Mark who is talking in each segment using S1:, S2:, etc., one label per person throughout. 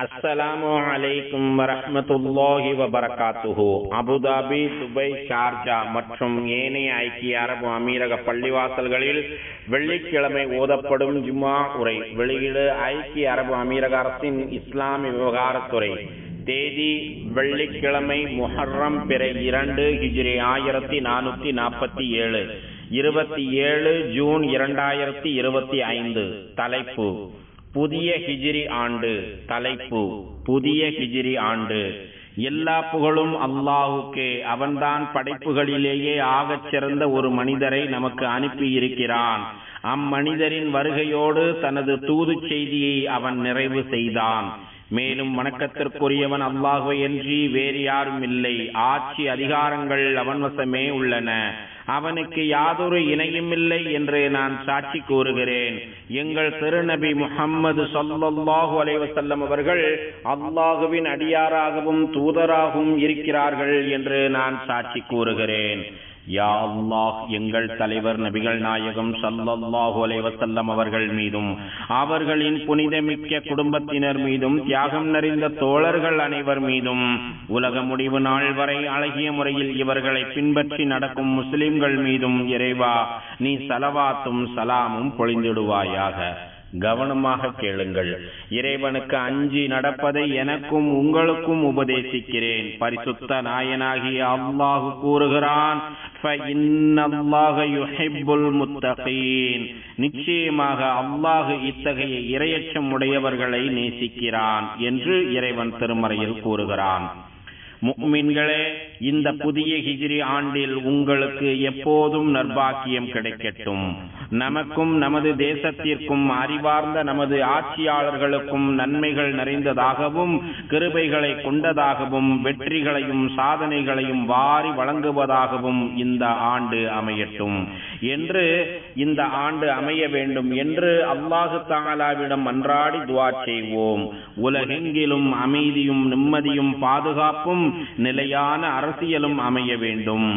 S1: அஸ்ஸலாமு அலைக்கும் வரஹ்மத்துல்லாஹி வபரகாத்துஹு. அபுதாபி, துபை, ஷார்ஜா மற்றும் ஏனைய ஐக்கிய அரபு அமீரக பள்ளிவாசல்களில் வெள்ளிக்கிழமை ஓதப்படும் ஜும்ஆ உரை. வெளியீடு ஐக்கிய அரபு அமீரக அரசின் இஸ்லாமிய விவகாரத்துறை. தேதி வெள்ளிக்கிழமை முஹர்ரம் பிறை 2 ஹிஜ்ரி 1447, 27 ஜூன் 2025. தலைப்பு புதிய ஹிஜ்ரி ஆண்டு. தலைப்பு புதிய ஹிஜ்ரி ஆண்டு. எல்லா புகழும் அல்லாஹுக்கே. அவன்தான் படைப்புகளிலேயே ஆகச் சிறந்த ஒரு மனிதரை நமக்கு அனுப்பி இருக்கிறான். அம்மனிதரின் வருகையோடு தனது தூது செய்தியை அவன் நிறைவு செய்தான். மேலும் வணக்கத்திற்குரியவன் அல்லாஹ்வை அன்றி வேறு யாரும் இல்லை. ஆட்சி அதிகாரங்கள் அவன் வசமே உள்ளன. அவனுக்கு யாதொரு இணையும் இல்லை என்று நான் சாட்சி கூறுகிறேன். எங்கள் திருநபி முஹம்மது ஸல்லல்லாஹு அலைஹி வஸல்லம் அவர்கள் அல்லாஹுவின் அடியாராகவும் தூதராகவும் இருக்கிறார்கள் என்று நான் சாட்சி கூறுகிறேன். யா அல்லாஹ், எங்கள் தலைவர் நபிகள் நாயகம் ஸல்லல்லாஹு அலைஹி வஸல்லம் அவர்கள் மீதும் அவர்களின் புனிதமிக்க குடும்பத்தினர் மீதும் தியாகம் நிறைந்த தோழர்கள் அனைவர் மீதும் உலக முடிவு நாள் வரை அழகிய முறையில் இவர்களை பின்பற்றி நடக்கும் முஸ்லிம்கள் மீதும் இறைவா நீ ஸலவாத்தும் சலாமும் பொழிந்திடுவாயாக. கவனமாக கேளுங்கள். இறைவனுக்கு அஞ்சி நடப்பதை எனக்கும் உங்களுக்கும் உபதேசிக்கிறேன். பரிசுத்த நாயனாகிய அல்லாஹ் கூறுகிறான், நிச்சயமாக அல்லாஹ் இத்தகைய இரையச்சம் உடையவர்களை நேசிக்கிறான் என்று இறைவன் திருமறையில் கூறுகிறான். முஃமின்களே, இந்த புதிய ஹிஜ்ரி ஆண்டில் உங்களுக்கு எப்போதும் நற்பாக்கியம் கிடைக்கட்டும். நமக்கும் நமது தேசத்திற்கும் அறிவார்ந்த நமது ஆட்சியாளர்களுக்கும் நன்மைகள் நிறைந்ததாகவும் கிருபைகளை கொண்டதாகவும் வெற்றிகளையும் சாதனைகளையும் வாரி வழங்குவதாகவும் இந்த ஆண்டு அமையட்டும் என்று இந்த ஆண்டு அமைய வேண்டும் என்று அல்லாஹு தஆலாவிடம் மன்றாடி துஆ செய்வோம். உலகெங்கிலும் அமைதியும் நிம்மதியும் பாதுகாப்பும் நிலையான அரசியலும் அமைய வேண்டும்.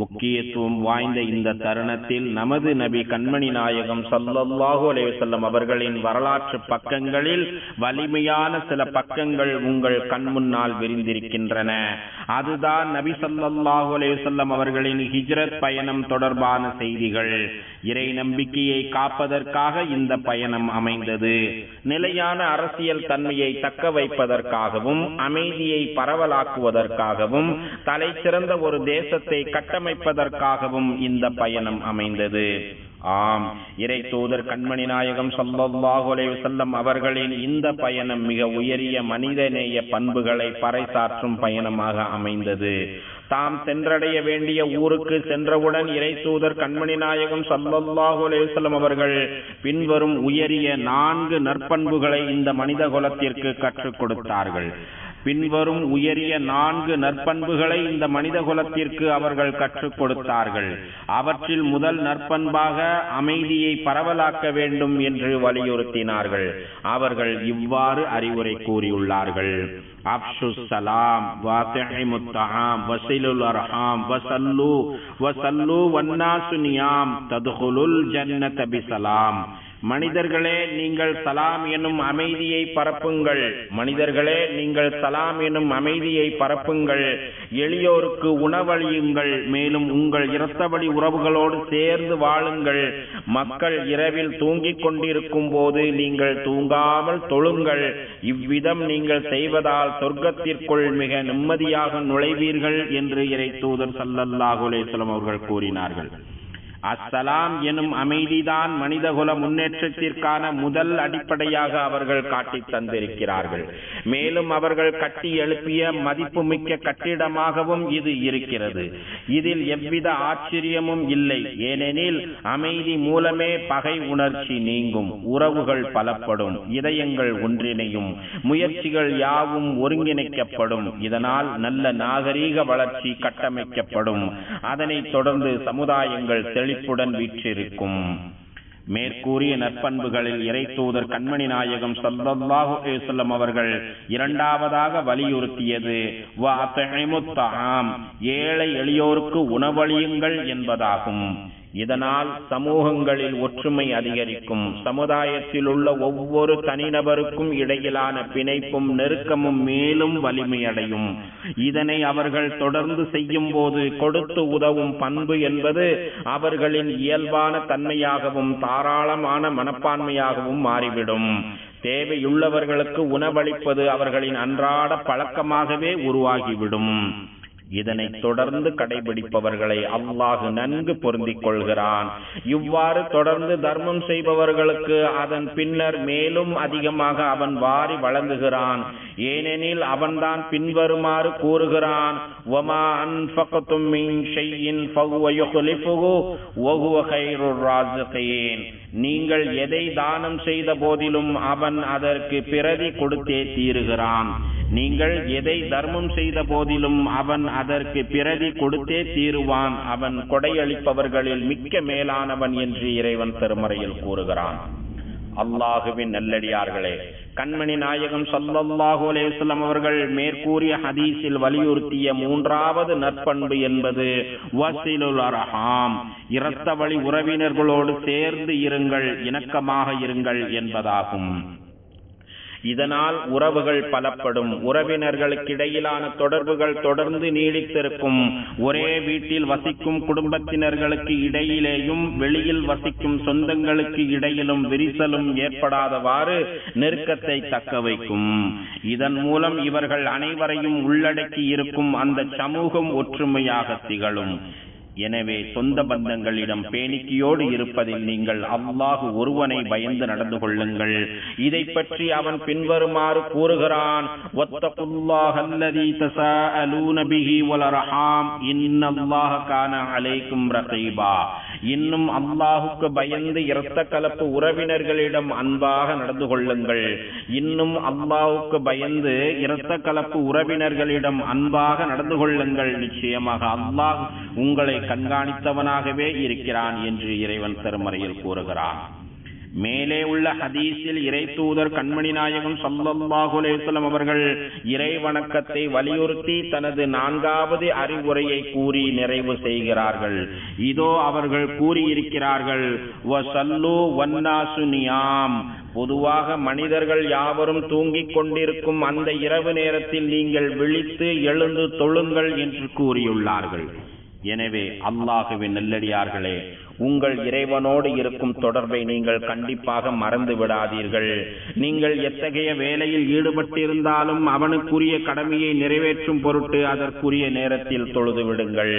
S1: முக்கியத்துவம் வாய்ந்த இந்த தருணத்தில் நமது நபி கண்மணி நாயகம் ஸல்லல்லாஹு அலைஹி வஸல்லம் அவர்களின் வரலாற்று பக்கங்களில் வலிமையான சில பக்கங்கள் உங்கள் கண் முன்னால் விரிந்திருக்கின்றன. அதுதான் நபி ஸல்லல்லாஹு அலைஹி வஸல்லம் அவர்களின் ஹிஜ்ரத் பயணம் தொடர்பான செய்திகள். இறை நம்பிக்கையை காப்பதற்காக இந்த பயணம் அமைந்தது. நிலையான அரசியல் தன்மையை தக்க வைப்பதற்காகவும் அமைதியை பரவலாக்குவதற்காகவும் தலை சிறந்த ஒரு தேசத்தை கட்டமைப்பதற்காகவும் இந்த பயணம் அமைந்தது. ஆம், இறை தூதர் கண்மணி நாயகம் ஸல்லல்லாஹு அலைஹி வஸல்லம் அவர்களின் இந்த பயணம் மிக உயரிய மனிதநேய பண்புகளை பறைசாற்றும் பயணமாக அமைந்தது. தாம் சென்றடைய வேண்டிய ஊருக்கு சென்றவுடன் இறை தூதர் கண்மணி நாயகம் ஸல்லல்லாஹு அலைஹி வஸல்லம் அவர்கள் பின்வரும் உயரிய 4 நற்பண்புகளை இந்த மனித குலத்திற்கு கற்றுக் கொடுத்தார்கள். பின்வரும் உயரிய 4 நற்பண்புகளை இந்த மனித குலத்திற்கு அவர்கள் கற்றுக் கொடுத்தார்கள். அவற்றில் முதல் நற்பண்பாக அமைதியை பரவலாக்க வேண்டும் என்று வலியுறுத்தினார்கள். அவர்கள் இவ்வாறு அறிவுரை கூறியுள்ளார்கள்: அஃஷுஸ் ஸலாம் வஅத்இமுத் தஆம் வஸிலுல் அர்ஹாம் வஸல்லு வன்னாசு நியாம் தத்குலுல் ஜன்னத பிஸலாம். மனிதர்களே, நீங்கள் சலாம் எனும் அமைதியை பரப்புங்கள். மனிதர்களே, நீங்கள் சலாம் எனும் அமைதியை பரப்புங்கள். எளியோருக்கு உணவளியுங்கள். மேலும் உங்கள் இரத்தவழி உறவுகளோடு சேர்ந்து வாழுங்கள். மக்கள் இரவில் தூங்கிக் கொண்டிருக்கும் போது நீங்கள் தூங்காமல் தொழுங்கள். இவ்விதம் நீங்கள் செய்வதால் சொர்க்கத்திற்குள் மிக நிம்மதியாக நுழைவீர்கள் என்று இறை தூதர் ஸல்லல்லாஹு அலைஹி வஸல்லம் அவர்கள் கூறினார்கள். அஸ்ஸலாம் எனும் அமைதிதான் மனிதகுல முன்னேற்றத்திற்கான முதல் அடிப்படையாக அவர்கள் காட்டி தந்திருக்கிறார்கள். மேலும் அவர்கள் கட்டி எழுப்பிய மதிப்புமிக்க கட்டிடமாகவும் இது இருக்கிறது. இதில் எவ்வித ஆச்சரியமும் இல்லை. ஏனெனில் அமைதி மூலமே பகை உணர்ச்சி நீங்கும், உறவுகள் பலப்படும், இதயங்கள் ஒன்றிணையும், முயற்சிகள் யாவும் ஒருங்கிணைக்கப்படும். இதனால் நல்ல நாகரீக வளர்ச்சி கட்டமைக்கப்படும். அதனைத் தொடர்ந்து சமுதாயங்கள் செழிப்புடன் வீற்றிருக்கும். மேற்கூறிய நற்பண்புகளில் இறை தூதர் கண்மணி நாயகம் ஸல்லல்லாஹு அலைஹி வஸல்லம் அவர்கள் இரண்டாவதாக வலியுறுத்தியது வஅத்இமுத் தஆம், ஏழை எளியோருக்கு உணவளியுங்கள் என்பதாகும். இதனால் சமூகங்களில் ஒற்றுமை அதிகரிக்கும். சமுதாயத்தில் உள்ள ஒவ்வொரு தனிநபருக்கும் இடையிலான பிணைப்பும் நெருக்கமும் மேலும் வலிமையடையும். இதனை அவர்கள் தொடர்ந்து செய்யும் போது கொடுத்து உதவும் பண்பு என்பது அவர்களின் இயல்பான தன்மையாகவும் தாராளமான மனப்பான்மையாகவும் மாறிவிடும். தேவையுள்ளவர்களுக்கு உணவளிப்பது அவர்களின் அன்றாட பழக்கமாகவே உருவாகிவிடும். இதனை தொடர்ந்து கடைபிடிப்பவர்களை அல்லாஹ் நன்கு பொருந்திக் கொள்கிறான். இவ்வாறு தொடர்ந்து தர்மம் செய்பவர்களுக்கு அதன் பின்னர் மேலும் அதிகமாக அவன் வாரி வழங்குகிறான். ஏனெனில் அவன்தான் பின்வருமாறு கூறுகிறான்: வமா அன்ஃபக்தும் மின் ஷைஇன் ஃபஹுவ யுக்லிஃபுஹு வஹுவ கைருர் ராஸிகீன். நீங்கள் எதை தானம் செய்த போதிலும் அவன் அதற்கு பிரதி கொடுத்தே தீருகிறான். நீங்கள் எதை தர்மம் செய்த போதிலும் அவன் அதற்கு பிரதி கொடுத்தே தீருவான். அவன் கொடையளிப்பவர்களில் மிக்க மேலானவன் என்று இறைவன் திருமறையில் கூறுகிறான். அல்லாஹுவின் நல்லடியார்களே, கண்மணி நாயகம் ஸல்லல்லாஹு அலைஹி வஸல்லம் அவர்கள் மேற்கூறிய ஹதீஸில் வலியுறுத்திய மூன்றாவது நற்பண்பு என்பது வஸிலுல் அர்ஹாம், இரத்த வழி உறவினர்களோடு சேர்ந்து இருங்கள், இணக்கமாக இருங்கள் என்பதாகும். இதனால் உறவுகள் பலப்படும். உறவினர்களுக்கிடையிலான தொடர்புகள் தொடர்ந்து நீடித்திருக்கும். ஒரே வீட்டில் வசிக்கும் குடும்பத்தினர்களுக்கு இடையிலேயும் வெளியில் வசிக்கும் சொந்தங்களுக்கு இடையிலும் விரிசலும் ஏற்படாதவாறு நெருக்கத்தை தக்க வைக்கும். இதன் மூலம் இவர்கள் அனைவரையும் உள்ளடக்கி இருக்கும் அந்த சமூகம் ஒற்றுமையாக திகழும். எனவே சொந்த பந்தங்களிடம் பேணிக்கையோடு இருப்பதில் நீங்கள் அல்லாஹ் ஒருவனை பயந்து நடந்து கொள்ளுங்கள். இதை பற்றி அவன் பின்வருமாறு கூறுகிறான்: வத்தகுல்லாஹல்லதீ தஸாஅலூன பிஹி வல் அர்ஹாம் இன்னல்லாஹ கான அலைக்கும் ரகீபா. இன்னும் அல்லாஹுக்கு பயந்து இரத்த கலப்பு உறவினர்களிடம் அன்பாக நடந்து கொள்ளுங்கள். இன்னும் அல்லாஹுக்கு பயந்து இரத்த கலப்பு உறவினர்களிடம் அன்பாக நடந்து கொள்ளுங்கள். நிச்சயமாக அல்லாஹ் உங்களை கண்காணித்தவனாகவே இருக்கிறான் என்று இறைவன் திருமறையில் கூறுகிறான். மேலே உள்ள ஹதீஸில் இறை தூதர் கண்மணி நாயகம் ஸல்லல்லாஹு அலைஹி வஸல்லம் அவர்கள் இறை வணக்கத்தை வலியுறுத்தி தனது 4வது அறிவுரையை கூறி நிறைவு செய்கிறார்கள். இதோ அவர்கள் கூறியிருக்கிறார்கள்: வஸல்லு வன்னாசு நியாம். பொதுவாக மனிதர்கள் யாவரும் தூங்கிக் கொண்டிருக்கும் அந்த இரவு நேரத்தில் நீங்கள் விழித்து எழுந்து தொழுங்கள் என்று கூறியுள்ளார்கள். எனவே அல்லாஹுவின் நல்லடியார்களே, உங்கள் இறைவனோடு இருக்கும் தொடர்பை நீங்கள் கண்டிப்பாக மறந்து விடாதீர்கள். நீங்கள் எத்தகைய வேலையில் ஈடுபட்டிருந்தாலும் அவனுக்குரிய கடமையை நிறைவேற்றும் பொருட்டு அதற்குரிய நேரத்தில் தொழுது விடுங்கள்.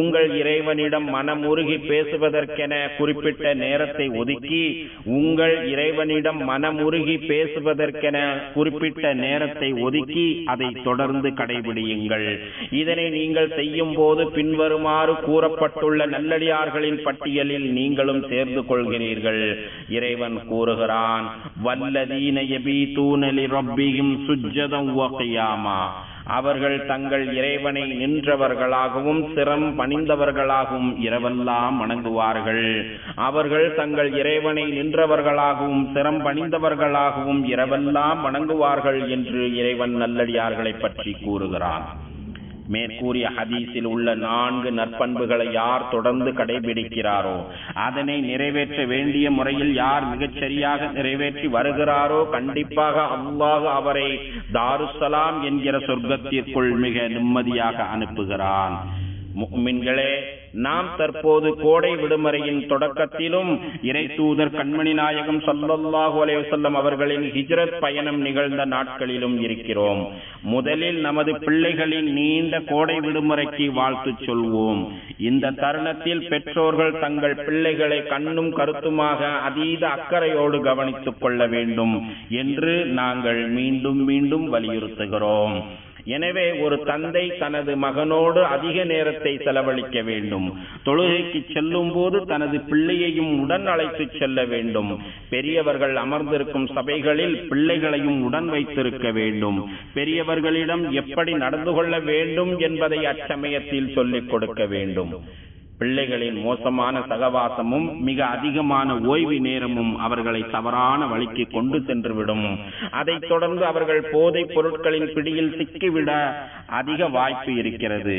S1: உங்கள் இறைவனிடம் மனமுருகி பேசுவதற்கென குறிப்பிட்ட நேரத்தை ஒதுக்கி அதை தொடர்ந்து கடைபிடியுங்கள். இதனை நீங்கள் செய்யும் போது பின்வருமாறு கூறப்பட்டுள்ள நல்லடியார்களின் பட்டியல் நீங்களும் சேர்ந்து கொள்கிறீர்கள். இறைவன் கூறுகிறான்: வல்லதீன யபீதூன லிரப்பிஹிம் சுஜ்ஜதன் வ கியாமா. அவர்கள் தங்கள் இறைவனை நின்றவர்களாகவும் சிரம் பணிந்தவர்களாகவும் இரவெல்லாம் வணங்குவார்கள். அவர்கள் தங்கள் இறைவனை நின்றவர்களாகவும் சிரம் பணிந்தவர்களாகவும் இரவெல்லாம் வணங்குவார்கள் என்று இறைவன் நல்லடியார்களை பற்றி கூறுகிறான். மேற்கூறிய ஹதீஸில் உள்ள 4 நற்பண்புகளை யார் தொடர்ந்து கடைபிடிக்கிறாரோ, அதனை நிறைவேற்ற வேண்டிய முறையில் யார் மிகச்சரியாக நிறைவேற்றி வருகிறாரோ, கண்டிப்பாக அல்லாஹ் அவரை தாருஸ்ஸலாம் என்கிற சொர்க்கத்திற்குள் மிக நிம்மதியாக அனுப்புகிறான். முஃமின்களே, நாம் தற்போது கோடை விடுமுறையின் தொடக்கத்திலும் இறை தூதர் கண்மணி நாயகம் ஸல்லல்லாஹு அலைஹி வஸல்லம் அவர்களின் ஹிஜ்ரத் பயணம் நிகழ்ந்த நாட்களிலும் இருக்கிறோம். முதலில் நமது பிள்ளைகளின் நீண்ட கோடை விடுமுறைக்கு வாழ்த்து சொல்வோம். இந்த தருணத்தில் பெற்றோர்கள் தங்கள் பிள்ளைகளை கண்ணும் கருத்துமாக அதீத அக்கறையோடு கவனித்துக் கொள்ள வேண்டும் என்று நாங்கள் மீண்டும் மீண்டும் வலியுறுத்துகிறோம். எனவே ஒரு தந்தை தனது மகனோடு அதிக நேரத்தை செலவழிக்க வேண்டும். தொழுகைக்கு செல்லும் போது தனது பிள்ளையையும் உடன் அழைத்து செல்ல வேண்டும். பெரியவர்கள் அமர்ந்திருக்கும் சபைகளில் பிள்ளைகளையும் உடன் வைத்திருக்க வேண்டும். பெரியவர்களிடம் எப்படி நடந்து கொள்ள வேண்டும் என்பதை அச்சமயத்தில் சொல்லிக் கொடுக்க வேண்டும். பிள்ளைகளின் மோசமான சகவாசமும் மிக அதிகமான ஓய்வு நேரமும் அவர்களை தவறான வழிக்கு கொண்டு சென்றுவிடும். அதைத் தொடர்ந்து அவர்கள் போதைப் பொருட்களின் பிடியில் சிக்கிவிட அதிக வாய்ப்பு இருக்கிறது.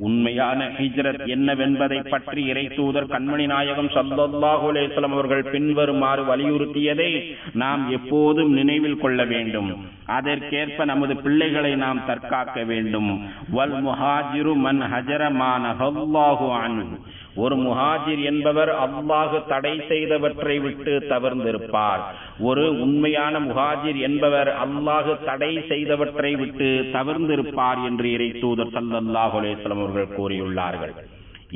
S1: உண்மையான ஹிஜ்ரத் என்னவென்பதை பற்றி இறை தூதர் கண்மணி நாயகம் ஸல்லல்லாஹு அலைஹி வஸல்லம் அவர்கள் பின்வருமாறு வலியுறுத்தியதை நாம் எப்போதும் நினைவில் கொள்ள வேண்டும். அதற்கேற்ப நமது பிள்ளைகளை நாம் தற்காக்க வேண்டும். வல் முஹாஜிரு மன் ஹஜர மா நஹல்லாஹு அன்ஹு. ஒரு முஹாஜிர் என்பவர் அல்லாஹ் தடை செய்தவற்றை விட்டு தவிர்ந்திருப்பார். ஒரு உண்மையான முஹாஜிர் என்பவர் அல்லாஹ் தடை செய்தவற்றை விட்டு தவிர்ந்திருப்பார் என்று இறை தூதர் ஸல்லல்லாஹு அலைஹி வஸல்லம் அவர்கள் கூறியுள்ளார்கள்.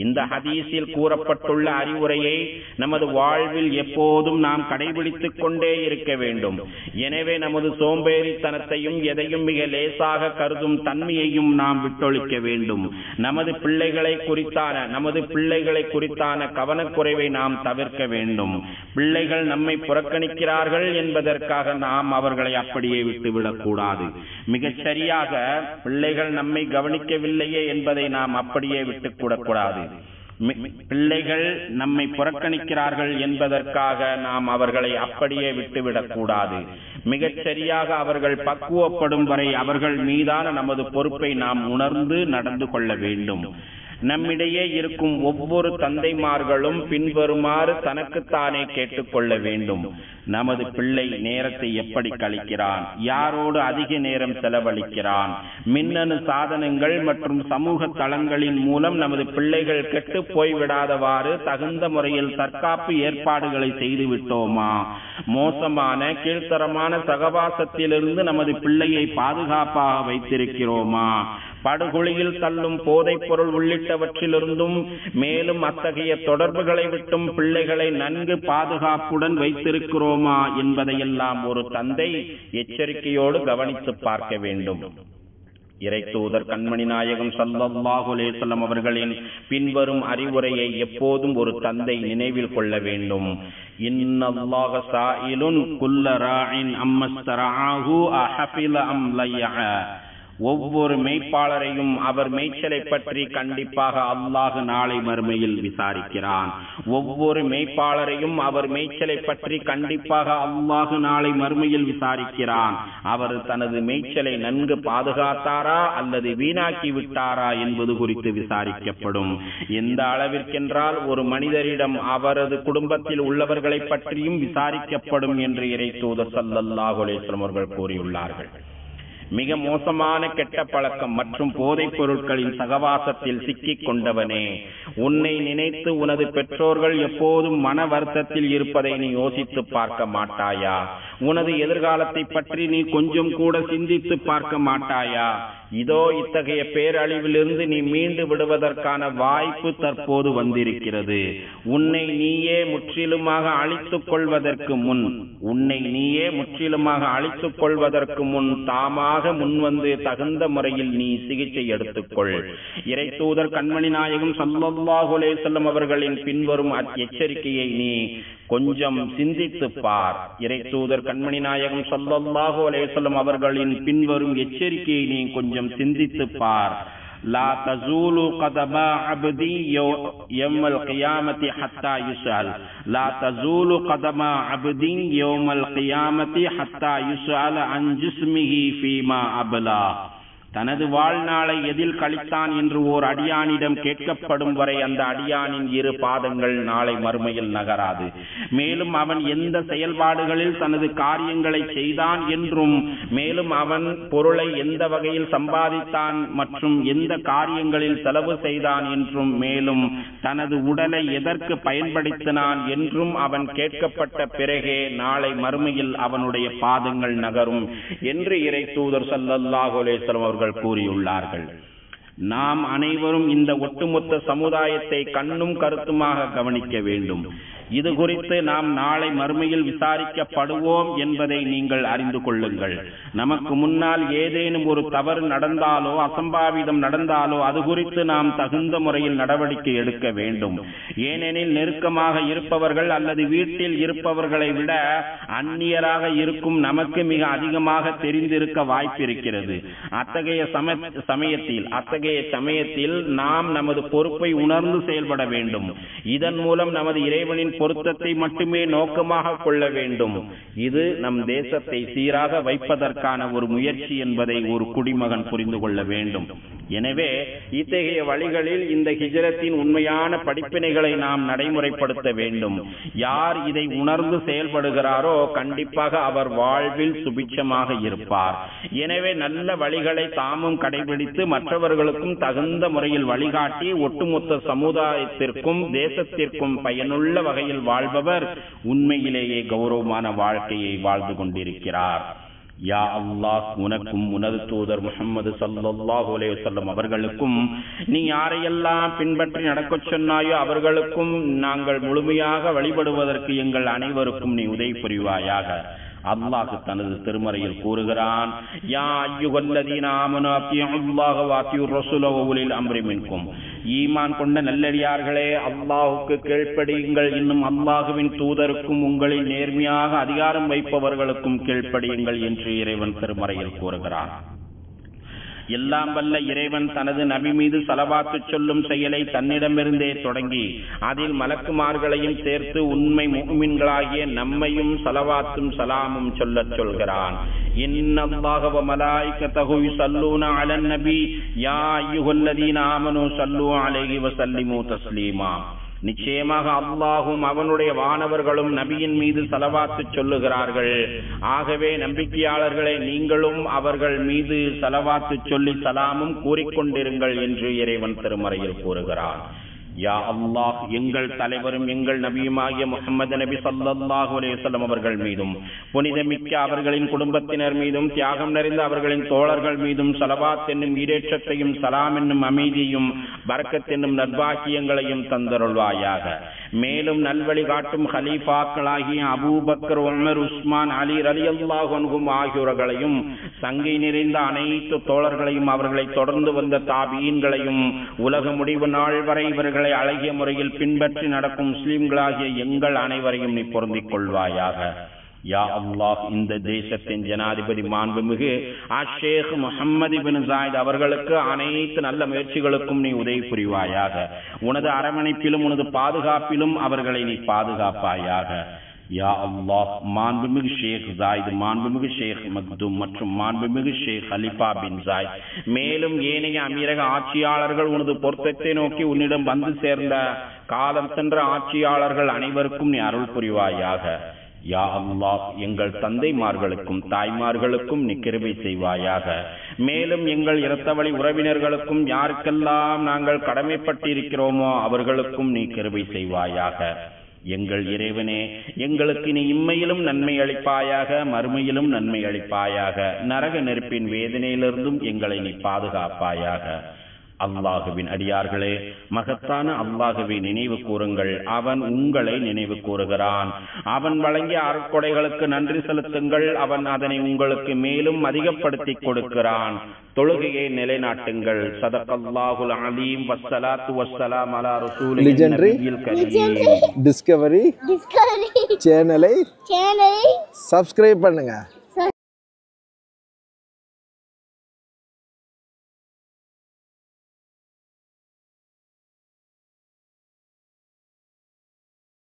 S1: இந்த ஹதீஸில் கூறப்பட்டுள்ள அறிவுரையை நமது வாழ்வில் எப்போதும் நாம் கடைபிடித்துக் கொண்டே இருக்க வேண்டும். எனவே நமது சோம்பேறித்தனத்தையும் எதையும் மிக லேசாக கருதும் தன்மையையும் நாம் விட்டொழிக்க வேண்டும். நமது பிள்ளைகளை குறித்தான கவனக்குறைவை நாம் தவிர்க்க வேண்டும். பிள்ளைகள் நம்மை புறக்கணிக்கிறார்கள் என்பதற்காக நாம் அவர்களை அப்படியே விட்டுவிடக் கூடாது. மிகச் சரியாக பிள்ளைகள் நம்மை கவனிக்கவில்லையே என்பதை நாம் அப்படியே விட்டுக்கூடக்கூடாது. பிள்ளைகள் நம்மை புறக்கணிக்கிறார்கள் என்பதற்காக நாம் அவர்களை அப்படியே விட்டுவிடக் கூடாது. மிகச் சரியாக அவர்கள் பக்குவப்படும் வரை அவர்கள் மீதான நமது பொறுப்பை நாம் உணர்ந்து நடந்து கொள்ள வேண்டும். நம்மிடையே இருக்கும் ஒவ்வொரு தந்தைமார்களும் பின்வருமாறு தனக்குத்தானே கேட்டுக்கொள்ள வேண்டும். நமது பிள்ளை நேரத்தை எப்படி கழிக்கிறான், யாரோடு அதிக நேரம் செலவழிக்கிறான், மின்னணு சாதனங்கள் மற்றும் சமூக தளங்களின் மூலம் நமது பிள்ளைகள் கெட்டு போய்விடாதவாறு தகுந்த முறையில் தற்காப்பு ஏற்பாடுகளை செய்து விட்டோமா, மோசமான கீழ்த்தரமான சகவாசத்திலிருந்து நமது பிள்ளையை பாதுகாப்பாக வைத்திருக்கிறோமா, படுகொலியில் தள்ளும் போதைப் பொருள் உள்ளிட்டவற்றிலிருந்தும் மேலும் அத்தகைய தொடர்புகளை விட்டும் பிள்ளைகளை நன்கு பாதுகாப்புடன் வைத்திருக்கிறோமா என்பதையெல்லாம் ஒரு தந்தை எச்சரிக்கையோடு கவனித்து பார்க்க வேண்டும். இறை தூதர் கண்மணி நாயகம் ஸல்லல்லாஹு அலைஹி வஸல்லம் அவர்களின் பின்வரும் அறிவுரையை எப்போதும் ஒரு தந்தை நினைவில் கொள்ள வேண்டும். இன்னல்லாஹ ஸாயிலுன் குல்ல ராஇன் அம்மஸ்தரஆஹு அஹஃபில அம் லையா. ஒவ்வொரு மேய்ப்பாளரையும் அவர் மேய்ச்சலை பற்றி கண்டிப்பாக அல்லாஹ் நாளை மறுமையில் விசாரிக்கிறான். ஒவ்வொரு மேய்ப்பாளரையும் அவர் மேய்ச்சலை பற்றி கண்டிப்பாக அல்லாஹ் நாளை மறுமையில் விசாரிக்கிறான். அவர் தனது மேய்ச்சலை நன்கு பாதுகாத்தாரா அல்லது வீணாக்கி விட்டாரா என்பது குறித்து விசாரிக்கப்படும். எந்த அளவிற்கென்றால் ஒரு மனிதரிடம் அவரது குடும்பத்தில் உள்ளவர்களை பற்றியும் விசாரிக்கப்படும் என்று இறை தூதர் ஸல்லல்லாஹு அலைஹி வஸல்லம் அவர்கள் கூறியுள்ளார்கள். மிக மோசமான கெட்ட பழக்கம் மற்றும் போதைப் பொருட்களின் சகவாசத்தில் சிக்கிக் கொண்டவனே, உன்னை நினைத்து உனது பெற்றோர்கள் எப்போதும் மன வருத்தத்தில் இருப்பதை நீ யோசித்து பார்க்க மாட்டாயா? உனது எதிர்காலத்தை பற்றி நீ கொஞ்சம் கூட சிந்தித்து பார்க்க மாட்டாயா? இதோ இத்தகைய பேரழிவிலிருந்து நீ மீண்டு விடுவதற்கான வாய்ப்பு தற்போது வந்திருக்கிறது. உன்னை நீயே முற்றிலுமாக அழித்துக் கொள்வதற்கு முன் தாமாக முன்வந்து தகுந்த முறையில் நீ சிகிச்சை எடுத்துக்கொள். இறை தூதர் கண்மணி நாயகம் ஸல்லல்லாஹு அலைஹி வஸல்லம் அவர்களின் பின்வரும் எச்சரிக்கையை நீ கொஞ்சம் சிந்தித்து பார். இறை தூதர் கண்மணி நாயகம் ஸல்லல்லாஹு அலைஹி வஸல்லம் அவர்களின் பின்வரும் எச்சரிக்கையை நீ கொஞ்சம் சிந்தித்து பார். லா தஸூலு கதமா அப்தி யௌமல் கியாமத்தி ஹத்தா யுஸ்அல். லா தஸூலு கதமா அப்தி யௌமல் கியாமத்தி ஹத்தா யுஸ்அல் அன் ஜிஸ்மிஹி ஃபீமா அப்லா. தனது வாழ்நாளை எதில் கழித்தான் என்று ஓர் அடியானிடம் கேட்கப்படும் வரை அந்த அடியானின் இரு பாதங்கள் நாளை மறுமையில் நகராது. மேலும் அவன் எந்த செயல்பாடுகளில் தனது காரியங்களை செய்தான் என்றும், மேலும் அவன் பொருளை எந்த வகையில் சம்பாதித்தான் மற்றும் எந்த காரியங்களில் செலவு செய்தான் என்றும், மேலும் தனது உடலை எதற்கு பயன்படுத்தினான் என்றும் அவன் கேட்கப்பட்ட பிறகே நாளை மறுமையில் அவனுடைய பாதங்கள் நகரும் என்று இறை தூதர் ஸல்லல்லாஹு அலைஹி வஸல்லம் அவர்கள் கூறியுள்ளார்கள். நாம் அனைவரும் இந்த ஒட்டுமொத்த சமுதாயத்தை கண்ணும் கருத்துமாக கவனிக்க வேண்டும். இது குறித்து நாம் நாளை மறுமையில் விசாரிக்கப்படுவோம் என்பதை நீங்கள் அறிந்து கொள்ளுங்கள். நமக்கு முன்னால் ஏதேனும் ஒரு தவறு நடந்தாலோ அசம்பாவிதம் நடந்தாலோ அது குறித்து நாம் தகுந்த முறையில் நடவடிக்கை எடுக்க வேண்டும். ஏனெனில் நெருக்கமாக இருப்பவர்கள் அல்லது வீட்டில் இருப்பவர்களை விட அந்நியராக இருக்கும் நமக்கு மிக அதிகமாக தெரிந்திருக்க வாய்ப்பிருக்கிறது. அத்தகைய சமயத்தில் நாம் நமது பொறுப்பை உணர்ந்து செயல்பட வேண்டும். இதன் மூலம் நமது இறைவனின் பொருத்தத்தை மட்டுமே நோக்கமாக கொள்ள வேண்டும். இது நம் தேசத்தை சீராக வைப்பதற்கான ஒரு முயற்சி என்பதை ஒரு குடிமகன் புரிந்து கொள்ள வேண்டும். எனவே இத்தகைய வழிகளில் இந்த ஹிஜ்ரத்தின் உண்மையான படிப்பினைகளை நாம் நடைமுறைப்படுத்த வேண்டும். யார் இதை உணர்ந்து செயல்படுகிறாரோ கண்டிப்பாக அவர் வாழ்வில் சுபிட்சமாக இருப்பார். எனவே நல்ல வழிகளை தாமும் கடைபிடித்து மற்றவர்களுக்கும் தகுந்த முறையில் வழிகாட்டி ஒட்டுமொத்த சமுதாயத்திற்கும் தேசத்திற்கும் பயனுள்ள வகையில் வாழ்பவர் உண்மையிலேயே கௌரவமான வாழ்க்கையை வாழ்ந்து கொண்டிருக்கிறார். யா அல்லாஹ், உனக்கும் உனது தூதர் முஹம்மது ஸல்லல்லாஹு அலைஹி வஸல்லம் அவர்களுக்கும் நீ யாரையெல்லாம் பின்பற்றி நடக்கச் சொன்னாயோ அவர்களுக்கும் நாங்கள் முழுமையாக வழிபடுவதற்கு எங்கள் அனைவருக்கும் நீ உதவி புரிவாயாக. அல்லாஹ் தனது திருமறையில் கூறுகிறான், யா அய்யுஹல்லதீன ஆமனு அத்தியுல்லாஹ வ அத்தியுர் ரசூல வ உலில் அம்ரி மின்கும். ஈமான் கொண்ட நல்லடியார்களே, அல்லாஹுக்கு கீழ்ப்படியுங்கள், இன்னும் அல்லாஹுவின் தூதருக்கும் உங்களில் நேர்மையாக அதிகாரம் வைப்பவர்களுக்கும் கீழ்ப்படியுங்கள் என்று இறைவன் திருமறையில் கூறுகிறான். எல்லாம் வல்ல இறைவன் தனது நபி மீது ஸலவாத்து சொல்லும் செயலை தன்னிடமிருந்தே தொடங்கி அதில் மலக்குமார்களையும் சேர்த்து உண்மை முஃமின்களாகிய நம்மையும் ஸலவாத்தும் சலாமும் சொல்லச் சொல்கிறான். இன்னல்லாஹ வ மலாயிகத்தஹு யுஸல்லூன அலன் நபி யா அய்யுஹல்லதீன ஆமனூ ஸல்லூ அலைஹி வ ஸல்லிமூ தஸ்லீமா. நிச்சயமாக அல்லாஹும் அவனுடைய வானவர்களும் நபியின் மீது ஸலவாத்து சொல்லுகிறார்கள். ஆகவே நம்பிக்கையாளர்களே, நீங்களும் அவர்கள் மீது ஸலவாத்து சொல்லி சலாமும் கூறிக்கொண்டிருங்கள் என்று இறைவன் திருமறையில் கூறுகிறான். யா அல்லாஹ், எங்கள் தலைவரும் எங்கள் நபியுமாகிய முஹம்மது நபி ஸல்லல்லாஹு அலைஹி வஸல்லம் அவர்கள் மீதும் புனிதமிக்க அவர்களின் குடும்பத்தினர் மீதும் தியாகம் நிறைந்த அவர்களின் தோழர்கள் மீதும் ஸலவாத் என்னும் ஈடேற்றத்தையும் சலாம் என்னும் அமைதியையும் பரக்கத் என்னும் நற்பாக்கியங்களையும் தந்தருள்வாயாக. மேலும் நல்வழி காட்டும் ஹலீஃபாக்களாகிய அபூபக்கர், உமர், உஸ்மான், அலி ரலியல்லாஹு அன்ஹும் ஆகியோர்களையும் சங்கை நிறைந்த அனைத்து தோழர்களையும் அவர்களை தொடர்ந்து வந்த தாபீன்களையும் உலக முடிவு நாள் வரை இவர்களை அழகிய முறையில் பின்பற்றி நடக்கும் முஸ்லிம்களாகிய எங்கள் அனைவரையும் நீ பொருந்திக் கொள்வாயாக. யா அல்லாஹ், இந்த தேசத்தின் ஜனாதிபதி மாண்புமிகு ஷேக் முஹம்மது இப்னு ஜாயித் அவர்களுக்கு அனைத்து நல்ல முயற்சிகளுக்கும் நீ உதவி புரிவாயாக. உனது அரவணைப்பிலும் உனது பாதுகாப்பிலும் அவர்களை நீ பாதுகாப்பாயாக. யா அல்லாஹ், மாண்புமிகு ஷேக் ஜாயித், மாண்புமிகு ஷேக் மக்தூம் மற்றும் மாண்புமிகு ஷேக் ஹலிஃபா பின் ஜாயித் மேலும் ஏனைய அமீரக ஆட்சியாளர்கள் உனது பொருத்தத்தை நோக்கி உன்னிடம் வந்து சேர்ந்த காலம் சென்ற ஆட்சியாளர்கள் அனைவருக்கும் நீ அருள் புரிவாயாக. யா அல்லாஹ், எங்கள் தந்தைமார்களுக்கும் தாய்மார்களுக்கும் நீ கிருபை செய்வாயாக. மேலும் எங்கள் இரத்த வழி உறவினர்களுக்கும் யாருக்கெல்லாம் நாங்கள் கடமைப்பட்டிருக்கிறோமோ அவர்களுக்கும் நீ கிருபை செய்வாயாக. எங்கள் இறைவனே, எங்களுக்கு நீ இம்மையிலும் நன்மை அளிப்பாயாக, மறுமையிலும் நன்மை அளிப்பாயாக. நரக நெருப்பின் வேதனையிலிருந்தும் எங்களை நீ பாதுகாப்பாயாக. அல்லாஹுவின் அடியார்களே, மகத்தான அல்லாஹுவை நினைவு கூறுங்கள். அவன் உங்களை நினைவு கூறுகிறான். அவன் வழங்கிய அருட்கொடைகளுக்கு நன்றி செலுத்துங்கள். அவன் அதனை உங்களுக்கு மேலும் அதிகப்படுத்தி கொடுக்கிறான். தொழுகையை நிலைநாட்டுங்கள். ஸதகல்லாஹுல் அலீம். வஸ்ஸலாத்து வஸ்ஸலாம் அலா ரசூலில் நபியில் கரீம்.
S2: டிஸ்கவரி சேனலை சப்ஸ்கிரைப் பண்ணுங்க.